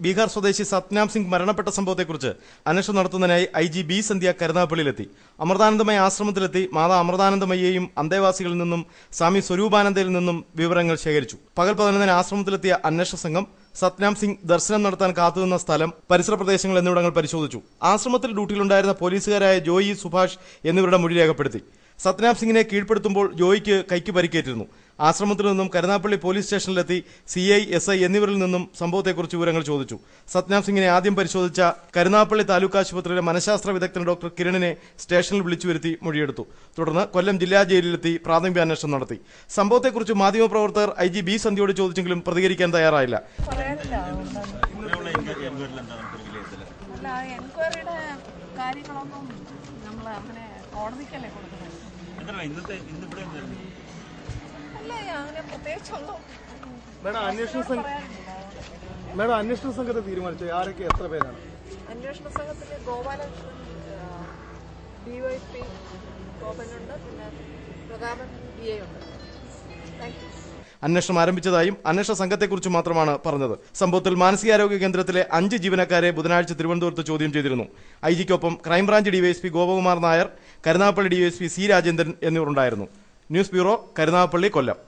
ബീഹാർ സ്വദേശി സത്നാം സിംഗ് മരണപ്പെട്ട സംഭവത്തെക്കുറിച്ച് അന്വേഷണം നടത്തുന്നതിനായി IG ബി സന്ധ്യ കരുനാഗപ്പള്ളിയിലെത്തി. അമൃതാനന്ദമയ ആശ്രമത്തിലെത്തി മാതാ അമൃതാനന്ദമയെയും അന്തേവാസികളിൽ നിന്നും സ്വാമി സ്വരൂപാനന്ദയിൽ നിന്നും വിവരങ്ങൾ ശേഖരിച്ചു. പകൽ 11-ന് ആശ്രമത്തിലെത്തിയ അന്വേഷണ സംഘം സത്നാം സിംഗ് ദർശനം നടത്താൻ കാത്തുനിന്ന സ്ഥലം, പരിസര പ്രദേശങ്ങൾ എന്നിവിടങ്ങൾ പരിശോധിച്ചു. ആശ്രമത്തിൽ ഡ്യൂട്ടിയിലുണ്ടായിരുന്ന പോലീസുകാരായ ജോയി, സുഭാഷ് എന്നിവരുടെ മൊഴി രേഖപ്പെടുത്തി. സത്നാം സിംഗിനെ കീഴ്പ്പെടുത്തുമ്പോൾ ജോയിക്ക് കൈക്ക് പരിക്കേറ്റിരുന്നു. ആശ്രമത്തിൽ നിന്നും കരുനാഗപ്പള്ളി പോലീസ് സ്റ്റേഷനിലെത്തി CI, SI എന്നിവരിൽ നിന്നും സംഭവത്തെക്കുറിച്ച് വിവരങ്ങൾ ചോദിച്ചു. സത്നാം സിംഗിനെ ആദ്യം പരിശോധിച്ച കരുനാഗപ്പള്ളി താലൂക്ക് ആശുപത്രിയിലെ മനഃശാസ്ത്ര വിദഗ്ധൻ ഡോക്ടർ കിരണിനെ സ്റ്റേഷനിൽ വിളിച്ചു വരുത്തി മൊഴിയെടുത്തു. തുടർന്ന് കൊല്ലം ജില്ലാ ജയിലിലെത്തി പ്രാഥമിക അന്വേഷണം നടത്തി. സംഭവത്തെക്കുറിച്ച് മാധ്യമപ്രവർത്തകർ IG ബി സന്ധ്യയോട് ചോദിച്ചെങ്കിലും പ്രതികരിക്കാൻ തയ്യാറായില്ല. അന്വേഷണ സംഘത്തെ തീരുമാനിച്ചു ആരൊക്കെ എത്ര പേരാണ് അന്വേഷണ സംഘത്തില്? ഗോപാലകൃഷ്ണൻ, DYP ഗോപനുണ്ട്, പിന്നെ പ്രതാപൻ PA ഉണ്ട്. അന്വേഷണം ആരംഭിച്ചതായും അന്വേഷണ സംഘത്തെക്കുറിച്ച് മാത്രമാണ് പറഞ്ഞത്. സംഭവത്തിൽ മാനസികാരോഗ്യ കേന്ദ്രത്തിലെ 5 ജീവനക്കാരെ ബുധനാഴ്ച തിരുവനന്തപുരത്ത് ചോദ്യം ചെയ്തിരുന്നു. IG-ക്കൊപ്പം crime branch DYSP Gopakumar Nair, Karunagappally DYSP C Rajendran എന്നിവർ ഉണ്ടായിരുന്നു. ന്യൂസ് ബ്യൂറോ, കരുനാഗപ്പള്ളി, കൊല്ലം.